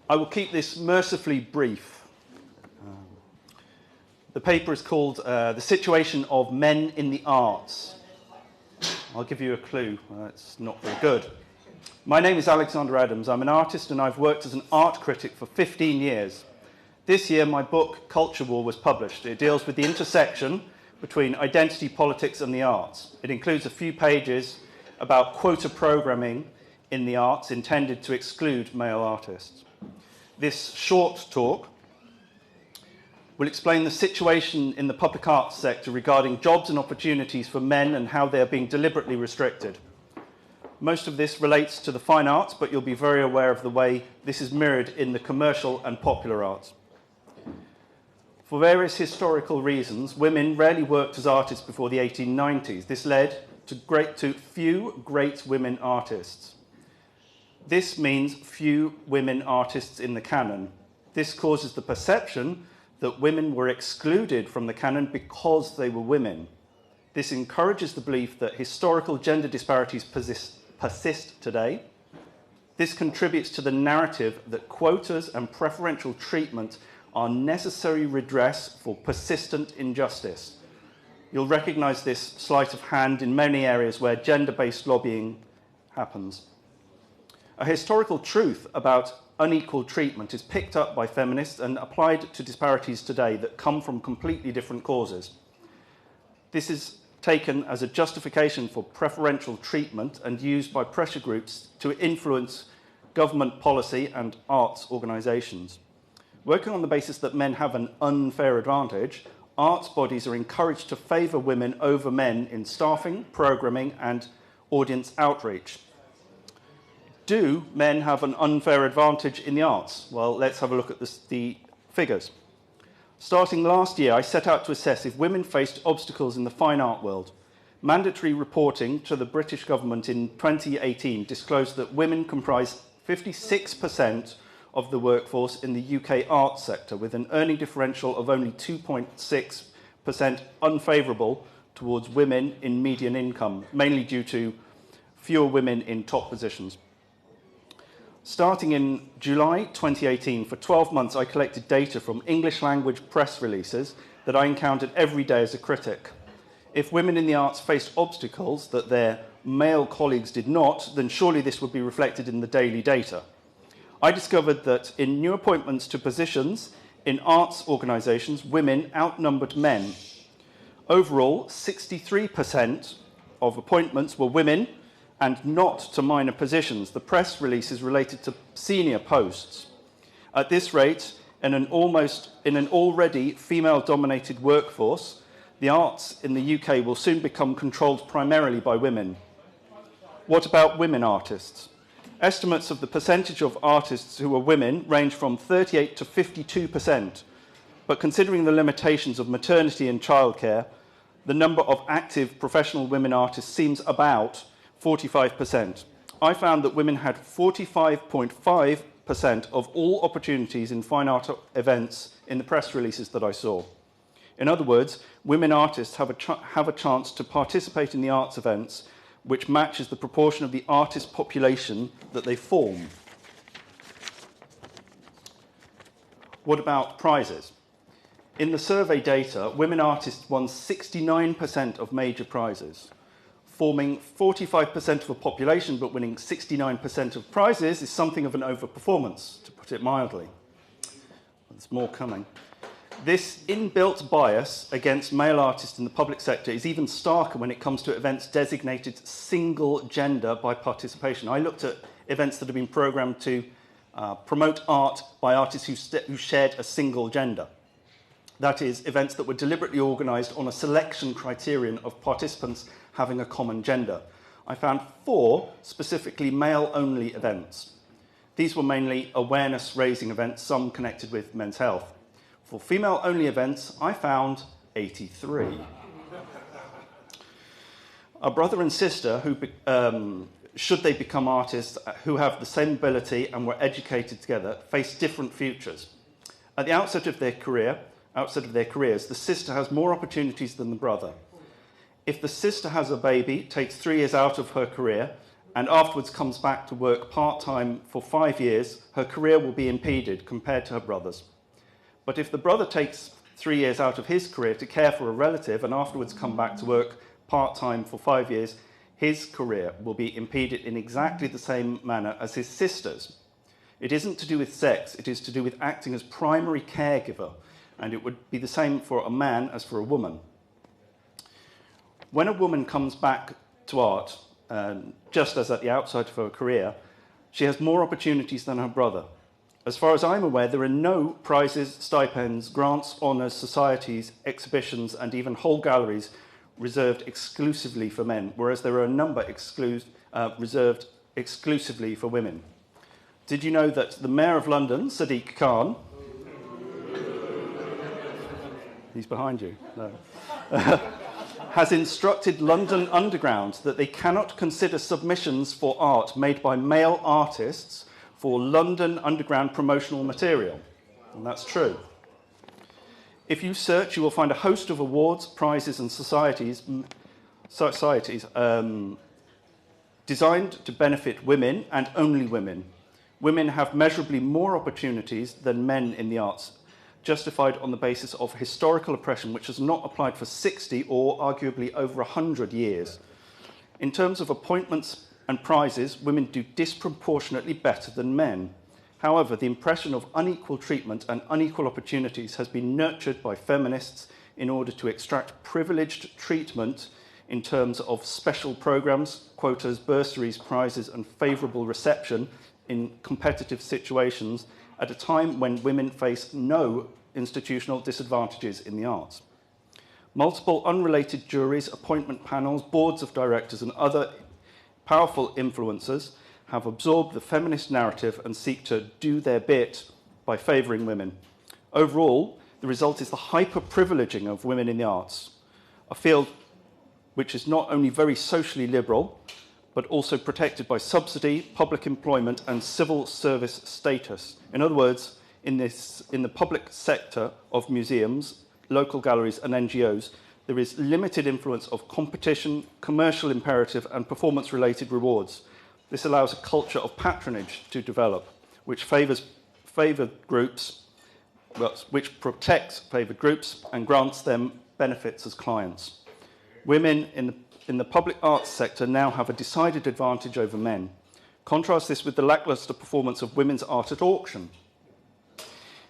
I will keep this mercifully brief. The paper is called The Situation of Men in the Arts. I'll give you a clue. It's not very good. My name is Alexander Adams. I'm an artist and I've worked as an art critic for 15 years. This year, my book, Culture War, was published. It deals with the intersection between identity politics and the arts. It includes a few pages about quota programming in the arts intended to exclude male artists. This short talk will explain the situation in the public arts sector regarding jobs and opportunities for men and how they are being deliberately restricted. Most of this relates to the fine arts, but you'll be very aware of the way this is mirrored in the commercial and popular arts. For various historical reasons, women rarely worked as artists before the 1890s. This led to few great women artists. This means few women artists in the canon. This causes the perception that women were excluded from the canon because they were women. This encourages the belief that historical gender disparities persist today. This contributes to the narrative that quotas and preferential treatment are necessary redress for persistent injustice. You'll recognise this sleight of hand in many areas where gender-based lobbying happens. A historical truth about unequal treatment is picked up by feminists and applied to disparities today that come from completely different causes. This is taken as a justification for preferential treatment and used by pressure groups to influence government policy and arts organisations. Working on the basis that men have an unfair advantage, arts bodies are encouraged to favour women over men in staffing, programming and audience outreach. Do men have an unfair advantage in the arts? Well, let's have a look at the figures. Starting last year, I set out to assess if women faced obstacles in the fine art world. Mandatory reporting to the British government in 2018 disclosed that women comprise 56% of the workforce in the UK arts sector, with an earning differential of only 2.6% unfavourable towards women in median income, mainly due to fewer women in top positions. Starting in July 2018, for 12 months, I collected data from English language press releases that I encountered every day as a critic. If women in the arts faced obstacles that their male colleagues did not, then surely this would be reflected in the daily data. I discovered that in new appointments to positions in arts organisations, women outnumbered men. Overall, 63% of appointments were women and not to minor positions. The press releases related to senior posts. At this rate, in an already female-dominated workforce, the arts in the UK will soon become controlled primarily by women. What about women artists? Estimates of the percentage of artists who are women range from 38 to 52%, but considering the limitations of maternity and childcare, the number of active professional women artists seems about 45%. I found that women had 45.5% of all opportunities in fine art events in the press releases that I saw. In other words, women artists have a chance to participate in the arts events which matches the proportion of the artist population that they form. What about prizes? In the survey data, women artists won 69% of major prizes. Forming 45% of a population but winning 69% of prizes is something of an overperformance, to put it mildly. There's more coming. This inbuilt bias against male artists in the public sector is even starker when it comes to events designated single gender by participation. I looked at events that have been programmed to promote art by artists who shared a single gender. That is, events that were deliberately organised on a selection criterion of participants having a common gender. I found 4 specifically male-only events. These were mainly awareness-raising events, some connected with men's health. For female-only events, I found 83. A brother and sister who, should they become artists who have the same ability and were educated together, face different futures. At the outset of their careers, the sister has more opportunities than the brother. If the sister has a baby, takes 3 years out of her career, and afterwards comes back to work part-time for 5 years, her career will be impeded compared to her brother's. But if the brother takes 3 years out of his career to care for a relative and afterwards come back to work part-time for 5 years, his career will be impeded in exactly the same manner as his sister's. It isn't to do with sex, it is to do with acting as primary caregiver, and it would be the same for a man as for a woman. When a woman comes back to art, just as at the outset of her career, she has more opportunities than her brother. As far as I'm aware, there are no prizes, stipends, grants, honours, societies, exhibitions, and even whole galleries reserved exclusively for men, whereas there are a number reserved exclusively for women. Did you know that the Mayor of London, Sadiq Khan, he's behind you, no, has instructed London Underground that they cannot consider submissions for art made by male artists for London Underground promotional material. And that's true. If you search, you will find a host of awards, prizes, and societies designed to benefit women and only women. Women have measurably more opportunities than men in the arts, justified on the basis of historical oppression which has not applied for 60 or arguably over 100 years. In terms of appointments and prizes, women do disproportionately better than men. However, the impression of unequal treatment and unequal opportunities has been nurtured by feminists in order to extract privileged treatment in terms of special programs, quotas, bursaries, prizes, and favourable reception in competitive situations at a time when women face no institutional disadvantages in the arts. Multiple unrelated juries, appointment panels, boards of directors, and other powerful influencers have absorbed the feminist narrative and seek to do their bit by favouring women. Overall, the result is the hyper-privileging of women in the arts, a field which is not only very socially liberal, but also protected by subsidy, public employment, and civil service status. In other words, in the public sector of museums, local galleries, and NGOs, there is limited influence of competition, commercial imperative, and performance-related rewards. This allows a culture of patronage to develop, which protects favoured groups and grants them benefits as clients. Women in the public arts sector now have a decided advantage over men. Contrast this with the lacklustre performance of women's art at auction.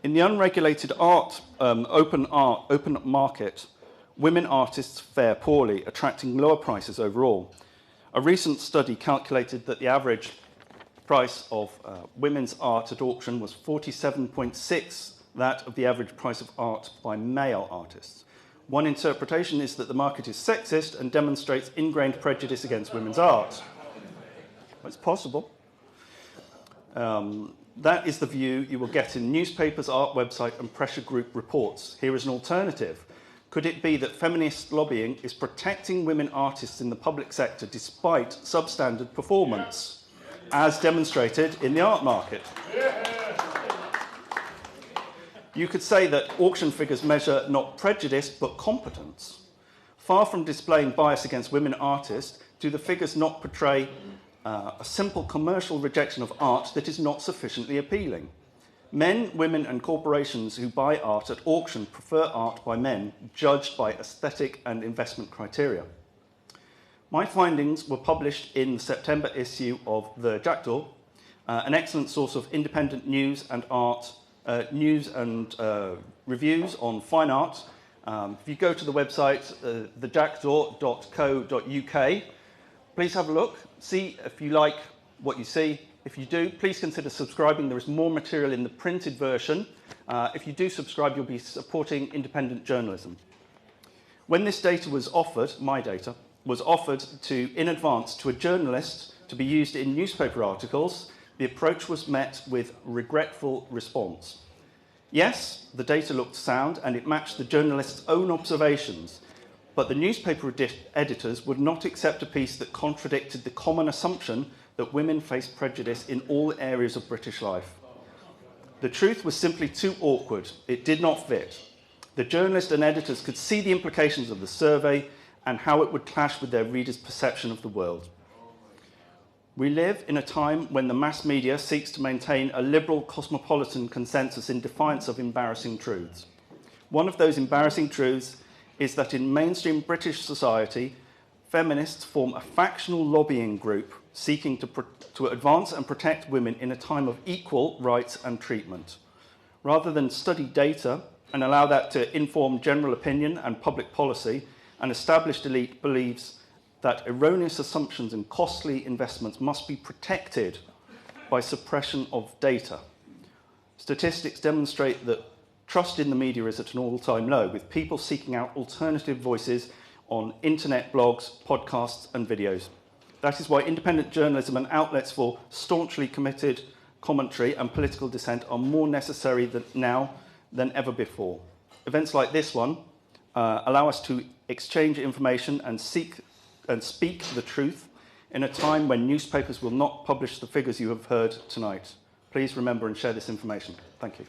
In the unregulated open market, women artists fare poorly, attracting lower prices overall. A recent study calculated that the average price of women's art at auction was 47.6 that of the average price of art by male artists. One interpretation is that the market is sexist and demonstrates ingrained prejudice against women's art. It's possible. That is the view you will get in newspapers, art website, and pressure group reports. Here is an alternative. Could it be that feminist lobbying is protecting women artists in the public sector despite substandard performance, as demonstrated in the art market? You could say that auction figures measure not prejudice, but competence. Far from displaying bias against women artists, do the figures not portray a simple commercial rejection of art that is not sufficiently appealing? Men, women, and corporations who buy art at auction prefer art by men, judged by aesthetic and investment criteria. My findings were published in the September issue of The Jackdaw, an excellent source of independent news and reviews on fine art. If you go to the website, thejackdaw.co.uk, please have a look, see if you like what you see. If you do, please consider subscribing. There is more material in the printed version. If you do subscribe, you'll be supporting independent journalism. When this data was offered, my data, was offered in advance to a journalist to be used in newspaper articles, the approach was met with regretful response. Yes, the data looked sound and it matched the journalist's own observations, but the newspaper editors would not accept a piece that contradicted the common assumption that women face prejudice in all areas of British life. The truth was simply too awkward. It did not fit. The journalists and editors could see the implications of the survey and how it would clash with their readers' perception of the world. We live in a time when the mass media seeks to maintain a liberal cosmopolitan consensus in defiance of embarrassing truths. One of those embarrassing truths is that in mainstream British society, feminists form a factional lobbying group seeking to advance and protect women in a time of equal rights and treatment. Rather than study data and allow that to inform general opinion and public policy, an established elite believes that erroneous assumptions and costly investments must be protected by suppression of data. Statistics demonstrate that trust in the media is at an all-time low, with people seeking out alternative voices on internet blogs, podcasts, and videos. That is why independent journalism and outlets for staunchly committed commentary and political dissent are more necessary now than ever before. Events like this one allow us to exchange information and speak the truth in a time when newspapers will not publish the figures you have heard tonight. Please remember and share this information. Thank you.